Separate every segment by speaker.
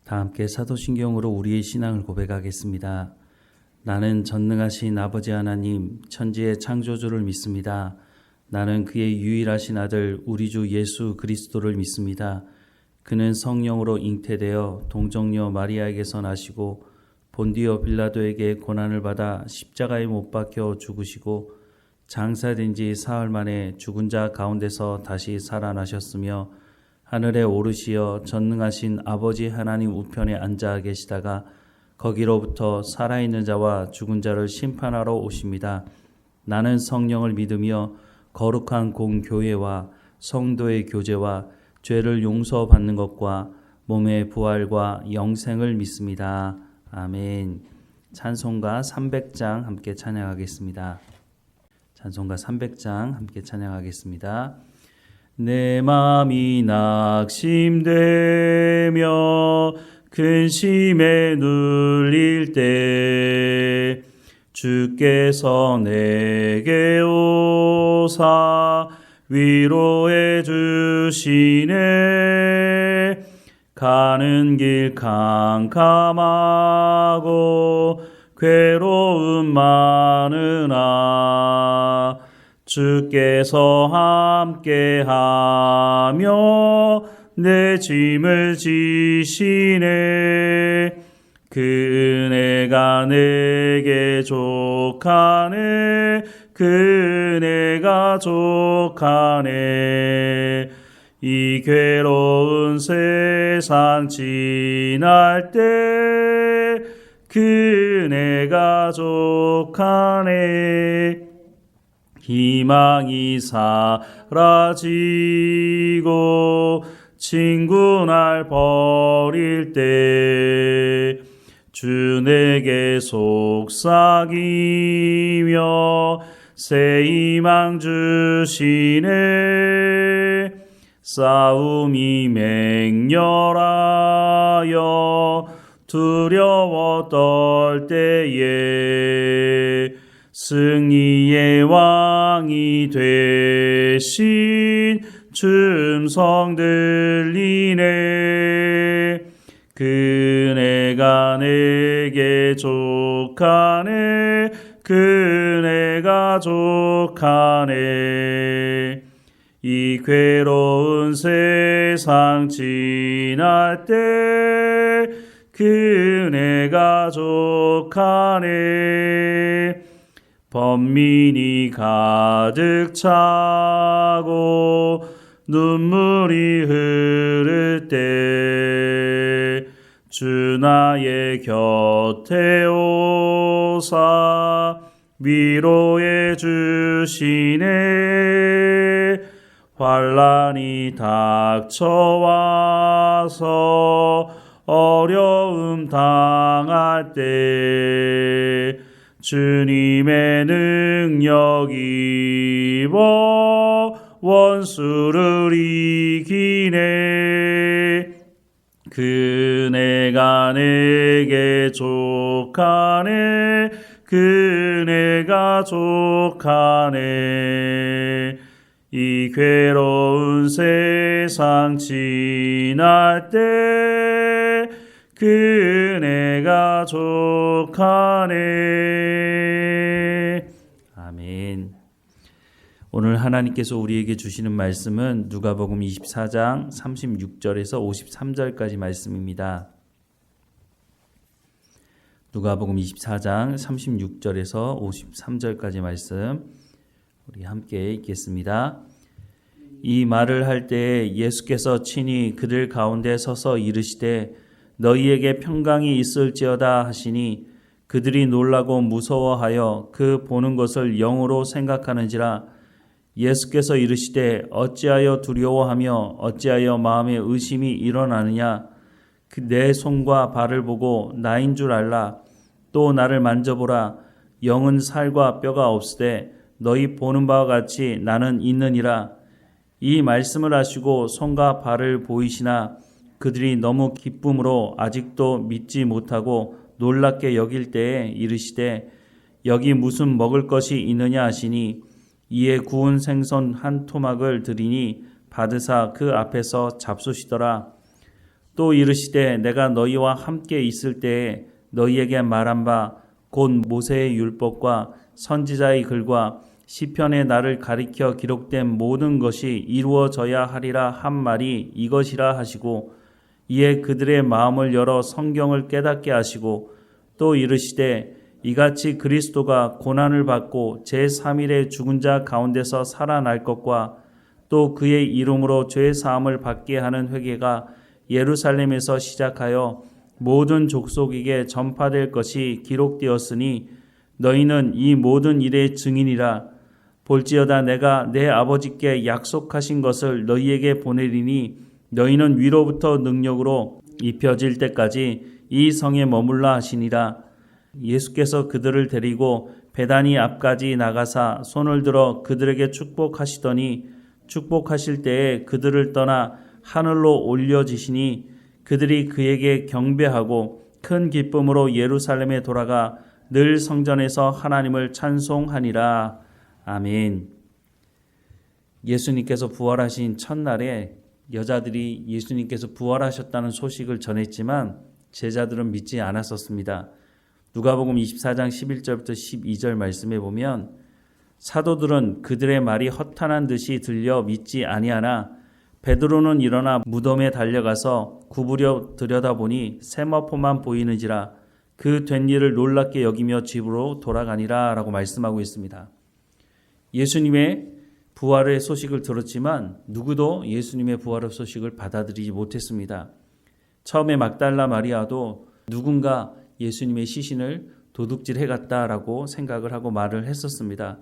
Speaker 1: 다 함께 사도신경으로 우리의 신앙을 고백하겠습니다. 나는 전능하신 아버지 하나님, 천지의 창조주를 믿습니다. 나는 그의 유일하신 아들 우리 주 예수 그리스도를 믿습니다. 그는 성령으로 잉태되어 동정녀 마리아에게서 나시고 본디오 빌라도에게 고난을 받아 십자가에 못 박혀 죽으시고 장사된 지 사흘 만에 죽은 자 가운데서 다시 살아나셨으며 하늘에 오르시어 전능하신 아버지 하나님 우편에 앉아 계시다가 거기로부터 살아있는 자와 죽은 자를 심판하러 오십니다. 나는 성령을 믿으며 거룩한 공교회와 성도의 교제와 죄를 용서받는 것과 몸의 부활과 영생을 믿습니다. 아멘. 찬송가 300장 함께 찬양하겠습니다. 찬송가 300장 함께 찬양하겠습니다. 내 맘이 낙심되며 근심에 눌릴 때 주께서 내게 오사 위로해 주시네. 가는 길 캄캄하고 괴로움 많으나 주께서 함께하며 내 짐을 지시네. 그 은혜가 내게 족하네. 그 은혜가 족하네. 이 괴로운 세상 지날 때 그 은혜가 족하네. 희망이 사라지고 친구 날 버릴 때 주 내게 속삭이며 새 희망 주시네. 싸움이 맹렬하여 두려워 떨 때에 승리의 왕이 되신 주 음성 들리네. 그 은혜가 내게 족하네. 그 은혜가 족하네. 이 괴로운 세상 지날 때 그 은혜가 족하네. 번민이 가득 차고 눈물이 흐를 때 주 나의 곁에 오사 위로해 주시네. 환난이 닥쳐와서 어려움 당할 때 주님의 능력 입어 원수를 이기네. 그 은혜가 내게 족하네. 그 은혜가 족하네. 이 괴로운 세상 지날 때 그 은혜가 족하네. 아멘. 오늘 하나님께서 우리에게 주시는 말씀은 누가복음 24장 36절에서 53절까지 말씀입니다. 누가복음 24장 36절에서 53절까지 말씀 우리 함께 읽겠습니다. 이 말을 할 때에 예수께서 친히 그들 가운데 서서 이르시되 너희에게 평강이 있을지어다 하시니 그들이 놀라고 무서워하여 그 보는 것을 영으로 생각하는지라. 예수께서 이르시되 어찌하여 두려워하며 어찌하여 마음에 의심이 일어나느냐. 내 손과 발을 보고 나인 줄 알라. 또 나를 만져보라. 영은 살과 뼈가 없으되 너희 보는 바와 같이 나는 있느니라. 이 말씀을 하시고 손과 발을 보이시나 그들이 너무 기쁨으로 아직도 믿지 못하고 놀랍게 여길 때에 이르시되 여기 무슨 먹을 것이 있느냐 하시니 이에 구운 생선 한 토막을 드리니 받으사 그 앞에서 잡수시더라. 또 이르시되 내가 너희와 함께 있을 때에 너희에게 말한 바 곧 모세의 율법과 선지자의 글과 시편에 나를 가리켜 기록된 모든 것이 이루어져야 하리라 한 말이 이것이라 하시고 이에 그들의 마음을 열어 성경을 깨닫게 하시고 또 이르시되 이같이 그리스도가 고난을 받고 제3일에 죽은 자 가운데서 살아날 것과 또 그의 이름으로 죄 사함을 받게 하는 회개가 예루살렘에서 시작하여 모든 족속에게 전파될 것이 기록되었으니 너희는 이 모든 일의 증인이라. 볼지어다 내가 내 아버지께 약속하신 것을 너희에게 보내리니 너희는 위로부터 능력으로 입혀질 때까지 이 성에 머물라 하시니라. 예수께서 그들을 데리고 베다니 앞까지 나가사 손을 들어 그들에게 축복하시더니 축복하실 때에 그들을 떠나 하늘로 올려지시니 그들이 그에게 경배하고 큰 기쁨으로 예루살렘에 돌아가 늘 성전에서 하나님을 찬송하니라. 아멘. 예수님께서 부활하신 첫날에 여자들이 예수님께서 부활하셨다는 소식을 전했지만 제자들은 믿지 않았었습니다. 누가복음 24장 11절부터 12절 말씀에 보면 사도들은 그들의 말이 허탄한 듯이 들려 믿지 아니하나 베드로는 일어나 무덤에 달려가서 구부려 들여다보니 세마포만 보이는지라 그 된 일을 놀랍게 여기며 집으로 돌아가니라 라고 말씀하고 있습니다. 예수님의 부활의 소식을 들었지만 누구도 예수님의 부활의 소식을 받아들이지 못했습니다. 처음에 막달라 마리아도 누군가 예수님의 시신을 도둑질해 갔다라고 생각을 하고 말을 했었습니다.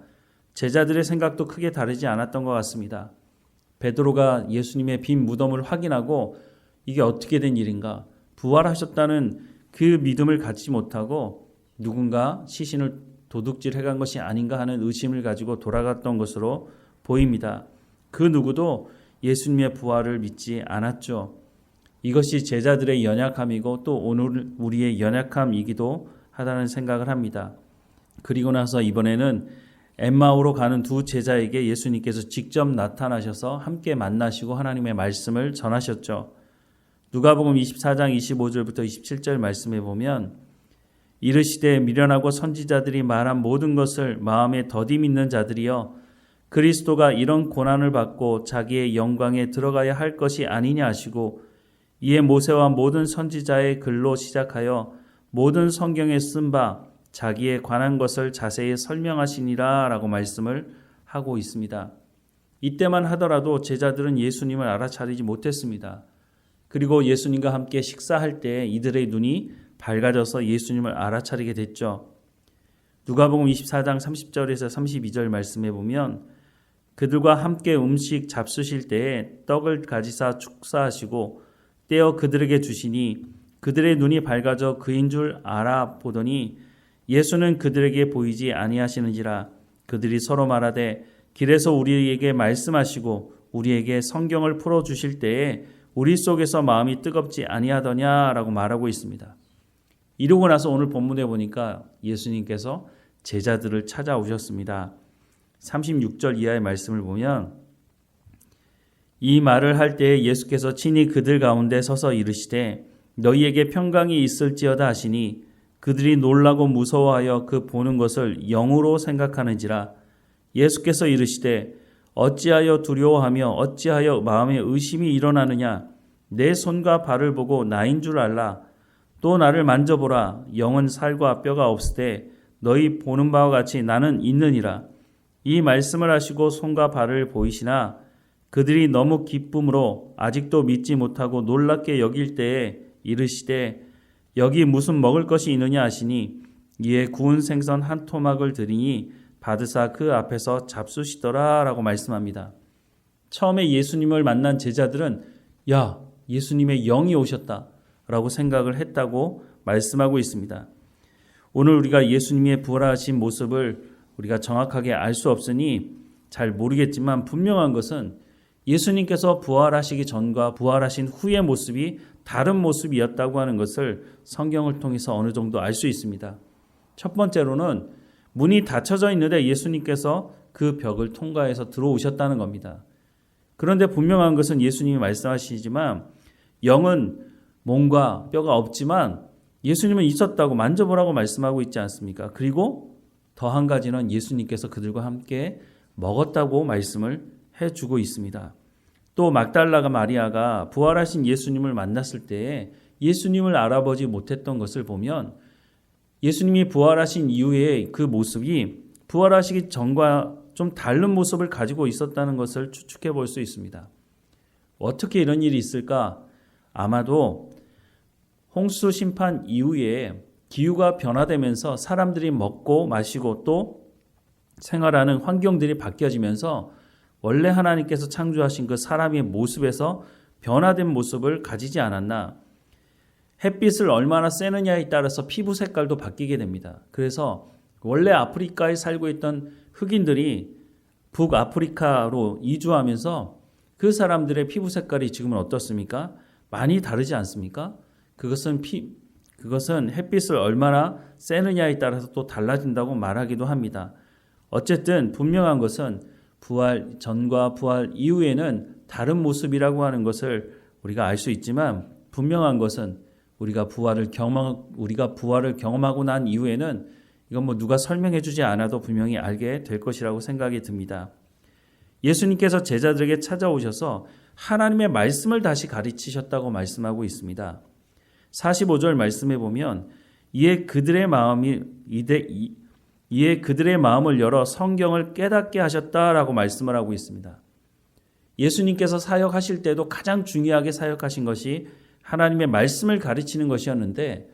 Speaker 1: 제자들의 생각도 크게 다르지 않았던 것 같습니다. 베드로가 예수님의 빈 무덤을 확인하고 이게 어떻게 된 일인가? 부활하셨다는 그 믿음을 갖지 못하고 누군가 시신을 도둑질해 간 것이 아닌가 하는 의심을 가지고 돌아갔던 것으로 보입니다. 그 누구도 예수님의 부활을 믿지 않았죠. 이것이 제자들의 연약함이고 또 오늘 우리의 연약함이기도 하다는 생각을 합니다. 그리고 나서 이번에는 엠마오로 가는 두 제자에게 예수님께서 직접 나타나셔서 함께 만나시고 하나님의 말씀을 전하셨죠. 누가복음 24장 25절부터 27절 말씀에 보면 이르시되 미련하고 선지자들이 말한 모든 것을 마음에 더디 믿는 자들이여 그리스도가 이런 고난을 받고 자기의 영광에 들어가야 할 것이 아니냐 하시고 이에 모세와 모든 선지자의 글로 시작하여 모든 성경에 쓴 바 자기에 관한 것을 자세히 설명하시니라 라고 말씀을 하고 있습니다. 이때만 하더라도 제자들은 예수님을 알아차리지 못했습니다. 그리고 예수님과 함께 식사할 때 이들의 눈이 밝아져서 예수님을 알아차리게 됐죠. 누가복음 24장 30절에서 32절 말씀에 보면 그들과 함께 음식 잡수실 때에 떡을 가지사 축사하시고 떼어 그들에게 주시니 그들의 눈이 밝아져 그인 줄 알아보더니 예수는 그들에게 보이지 아니하시는지라. 그들이 서로 말하되 길에서 우리에게 말씀하시고 우리에게 성경을 풀어주실 때에 우리 속에서 마음이 뜨겁지 아니하더냐라고 말하고 있습니다. 이러고 나서 오늘 본문에 보니까 예수님께서 제자들을 찾아오셨습니다. 36절 이하의 말씀을 보면 이 말을 할 때에 예수께서 친히 그들 가운데 서서 이르시되 너희에게 평강이 있을지어다 하시니 그들이 놀라고 무서워하여 그 보는 것을 영으로 생각하는지라. 예수께서 이르시되 어찌하여 두려워하며 어찌하여 마음에 의심이 일어나느냐. 내 손과 발을 보고 나인 줄 알라. 또 나를 만져보라. 영은 살과 뼈가 없으되 너희 보는 바와 같이 나는 있느니라. 이 말씀을 하시고 손과 발을 보이시나 그들이 너무 기쁨으로 아직도 믿지 못하고 놀랍게 여길 때에 이르시되 여기 무슨 먹을 것이 있느냐 하시니 이에 구운 생선 한 토막을 드리니 받으사 그 앞에서 잡수시더라 라고 말씀합니다. 처음에 예수님을 만난 제자들은 야, 예수님의 영이 오셨다 라고 생각을 했다고 말씀하고 있습니다. 오늘 우리가 예수님의 부활하신 모습을 우리가 정확하게 알 수 없으니 잘 모르겠지만 분명한 것은 예수님께서 부활하시기 전과 부활하신 후의 모습이 다른 모습이었다고 하는 것을 성경을 통해서 어느 정도 알 수 있습니다. 첫 번째로는 문이 닫혀져 있는데 예수님께서 그 벽을 통과해서 들어오셨다는 겁니다. 그런데 분명한 것은 예수님이 말씀하시지만 영은 몸과 뼈가 없지만 예수님은 있었다고 만져보라고 말씀하고 있지 않습니까? 그리고 더 한 가지는 예수님께서 그들과 함께 먹었다고 말씀을 해주고 있습니다. 또 막달라 마리아가 부활하신 예수님을 만났을 때에 예수님을 알아보지 못했던 것을 보면 예수님이 부활하신 이후에 그 모습이 부활하시기 전과 좀 다른 모습을 가지고 있었다는 것을 추측해 볼 수 있습니다. 어떻게 이런 일이 있을까? 아마도 홍수 심판 이후에 기후가 변화되면서 사람들이 먹고 마시고 또 생활하는 환경들이 바뀌어지면서 원래 하나님께서 창조하신 그 사람의 모습에서 변화된 모습을 가지지 않았나. 햇빛을 얼마나 쐬느냐에 따라서 피부 색깔도 바뀌게 됩니다. 그래서 원래 아프리카에 살고 있던 흑인들이 북아프리카로 이주하면서 그 사람들의 피부 색깔이 지금은 어떻습니까? 많이 다르지 않습니까? 그것은 햇빛을 얼마나 쐬느냐에 따라서 또 달라진다고 말하기도 합니다. 어쨌든 분명한 것은 부활 전과 부활 이후에는 다른 모습이라고 하는 것을 우리가 알 수 있지만 분명한 것은 우리가 부활을 경험하고 난 이후에는 이건 누가 설명해 주지 않아도 분명히 알게 될 것이라고 생각이 듭니다. 예수님께서 제자들에게 찾아오셔서 하나님의 말씀을 다시 가르치셨다고 말씀하고 있습니다. 45절 말씀에 보면 이에 그들의 마음을 열어 성경을 깨닫게 하셨다라고 말씀을 하고 있습니다. 예수님께서 사역하실 때도 가장 중요하게 사역하신 것이 하나님의 말씀을 가르치는 것이었는데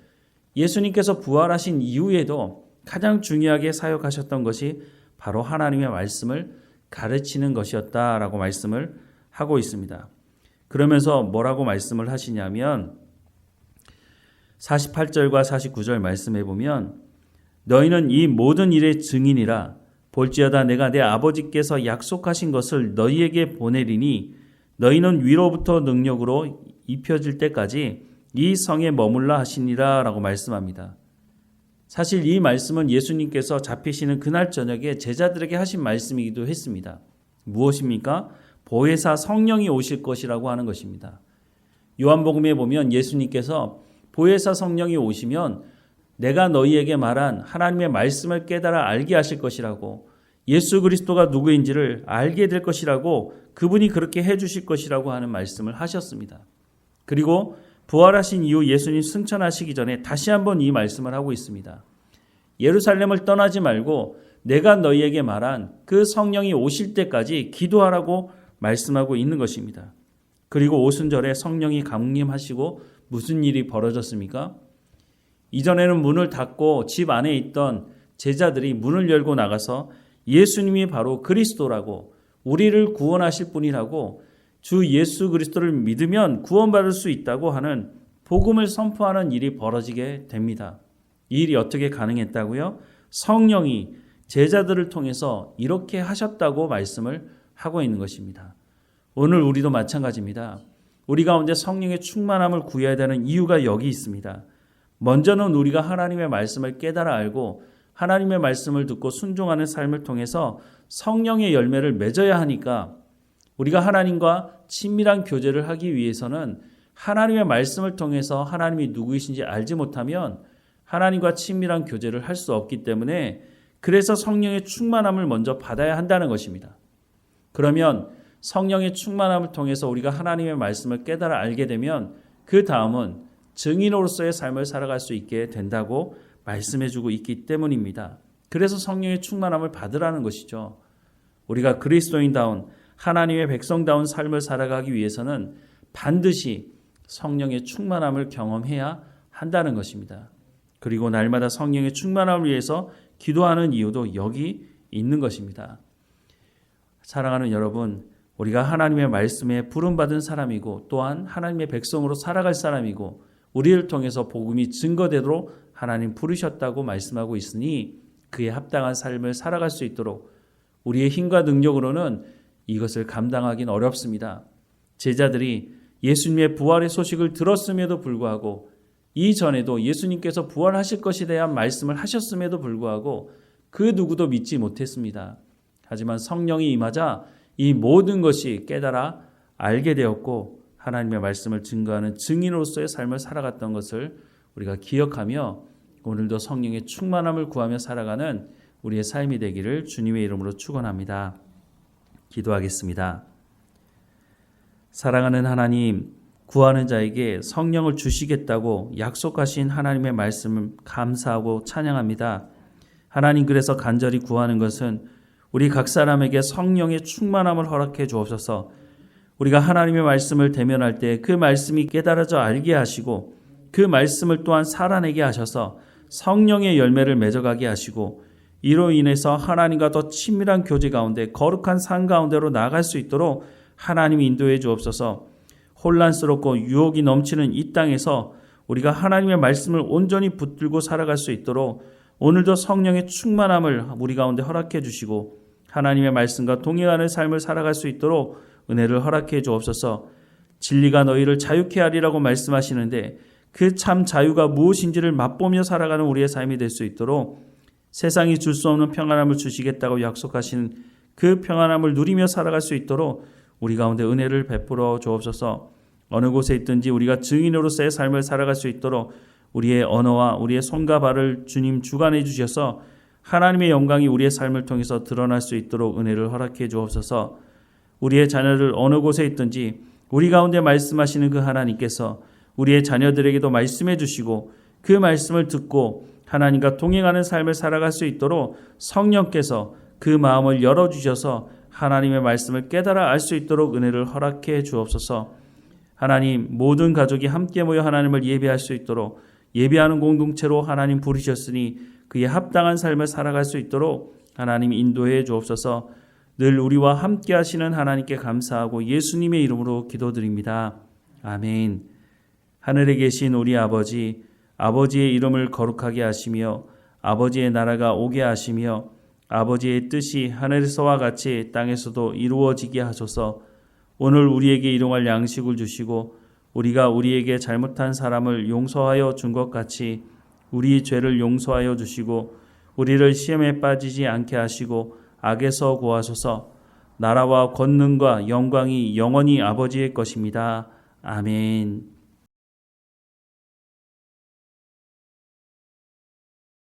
Speaker 1: 예수님께서 부활하신 이후에도 가장 중요하게 사역하셨던 것이 바로 하나님의 말씀을 가르치는 것이었다라고 말씀을 하고 있습니다. 그러면서 뭐라고 말씀을 하시냐면 48절과 49절 말씀해 보면 너희는 이 모든 일의 증인이라 볼지어다 내가 내 아버지께서 약속하신 것을 너희에게 보내리니 너희는 위로부터 능력으로 입혀질 때까지 이 성에 머물라 하시니라 라고 말씀합니다. 사실 이 말씀은 예수님께서 잡히시는 그날 저녁에 제자들에게 하신 말씀이기도 했습니다. 무엇입니까? 보혜사 성령이 오실 것이라고 하는 것입니다. 요한복음에 보면 예수님께서 보혜사 성령이 오시면 내가 너희에게 말한 하나님의 말씀을 깨달아 알게 하실 것이라고 예수 그리스도가 누구인지를 알게 될 것이라고 그분이 그렇게 해주실 것이라고 하는 말씀을 하셨습니다. 그리고 부활하신 이후 예수님 승천하시기 전에 다시 한번 이 말씀을 하고 있습니다. 예루살렘을 떠나지 말고 내가 너희에게 말한 그 성령이 오실 때까지 기도하라고 말씀하고 있는 것입니다. 그리고 오순절에 성령이 강림하시고 무슨 일이 벌어졌습니까? 이전에는 문을 닫고 집 안에 있던 제자들이 문을 열고 나가서 예수님이 바로 그리스도라고 우리를 구원하실 분이라고 주 예수 그리스도를 믿으면 구원받을 수 있다고 하는 복음을 선포하는 일이 벌어지게 됩니다. 이 일이 어떻게 가능했다고요? 성령이 제자들을 통해서 이렇게 하셨다고 말씀을 하고 있는 것입니다. 오늘 우리도 마찬가지입니다. 우리 가운데 성령의 충만함을 구해야 되는 이유가 여기 있습니다. 먼저는 우리가 하나님의 말씀을 깨달아 알고 하나님의 말씀을 듣고 순종하는 삶을 통해서 성령의 열매를 맺어야 하니까 우리가 하나님과 친밀한 교제를 하기 위해서는 하나님의 말씀을 통해서 하나님이 누구이신지 알지 못하면 하나님과 친밀한 교제를 할 수 없기 때문에 그래서 성령의 충만함을 먼저 받아야 한다는 것입니다. 그러면 성령의 충만함을 통해서 우리가 하나님의 말씀을 깨달아 알게 되면 그 다음은 증인으로서의 삶을 살아갈 수 있게 된다고 말씀해주고 있기 때문입니다. 그래서 성령의 충만함을 받으라는 것이죠. 우리가 그리스도인다운 하나님의 백성다운 삶을 살아가기 위해서는 반드시 성령의 충만함을 경험해야 한다는 것입니다. 그리고 날마다 성령의 충만함을 위해서 기도하는 이유도 여기 있는 것입니다. 사랑하는 여러분, 우리가 하나님의 말씀에 부름받은 사람이고 또한 하나님의 백성으로 살아갈 사람이고 우리를 통해서 복음이 증거되도록 하나님 부르셨다고 말씀하고 있으니 그에 합당한 삶을 살아갈 수 있도록 우리의 힘과 능력으로는 이것을 감당하기는 어렵습니다. 제자들이 예수님의 부활의 소식을 들었음에도 불구하고 이전에도 예수님께서 부활하실 것에 대한 말씀을 하셨음에도 불구하고 그 누구도 믿지 못했습니다. 하지만 성령이 임하자 이 모든 것이 깨달아 알게 되었고 하나님의 말씀을 증거하는 증인으로서의 삶을 살아갔던 것을 우리가 기억하며 오늘도 성령의 충만함을 구하며 살아가는 우리의 삶이 되기를 주님의 이름으로 축원합니다. 기도하겠습니다. 사랑하는 하나님, 구하는 자에게 성령을 주시겠다고 약속하신 하나님의 말씀을 감사하고 찬양합니다. 하나님, 그래서 간절히 구하는 것은 우리 각 사람에게 성령의 충만함을 허락해 주옵소서. 우리가 하나님의 말씀을 대면할 때 그 말씀이 깨달아져 알게 하시고 그 말씀을 또한 살아내게 하셔서 성령의 열매를 맺어가게 하시고 이로 인해서 하나님과 더 친밀한 교제 가운데 거룩한 삶 가운데로 나아갈 수 있도록 하나님이 인도해 주옵소서. 혼란스럽고 유혹이 넘치는 이 땅에서 우리가 하나님의 말씀을 온전히 붙들고 살아갈 수 있도록 오늘도 성령의 충만함을 우리 가운데 허락해 주시고 하나님의 말씀과 동행하는 삶을 살아갈 수 있도록 은혜를 허락해 주옵소서. 진리가 너희를 자유케 하리라고 말씀하시는데 그 참 자유가 무엇인지를 맛보며 살아가는 우리의 삶이 될 수 있도록 세상이 줄 수 없는 평안함을 주시겠다고 약속하신 그 평안함을 누리며 살아갈 수 있도록 우리 가운데 은혜를 베풀어 주옵소서. 어느 곳에 있든지 우리가 증인으로서의 삶을 살아갈 수 있도록 우리의 언어와 우리의 손과 발을 주님 주관해 주셔서 하나님의 영광이 우리의 삶을 통해서 드러날 수 있도록 은혜를 허락해 주옵소서. 우리의 자녀를 어느 곳에 있든지 우리 가운데 말씀하시는 그 하나님께서 우리의 자녀들에게도 말씀해 주시고 그 말씀을 듣고 하나님과 동행하는 삶을 살아갈 수 있도록 성령께서 그 마음을 열어주셔서 하나님의 말씀을 깨달아 알 수 있도록 은혜를 허락해 주옵소서. 하나님, 모든 가족이 함께 모여 하나님을 예배할 수 있도록 예배하는 공동체로 하나님 부르셨으니 그에 합당한 삶을 살아갈 수 있도록 하나님 인도해 주옵소서. 늘 우리와 함께 하시는 하나님께 감사하고 예수님의 이름으로 기도드립니다. 아멘. 하늘에 계신 우리 아버지, 아버지의 이름을 거룩하게 하시며 아버지의 나라가 오게 하시며 아버지의 뜻이 하늘에서와 같이 땅에서도 이루어지게 하소서. 오늘 우리에게 일용할 양식을 주시고 우리가 우리에게 잘못한 사람을 용서하여 준 것 같이 우리 죄를 용서하여 주시고 우리를 시험에 빠지지 않게 하시고 악에서 구하소서. 나라와 권능과 영광이 영원히 아버지의 것입니다. 아멘.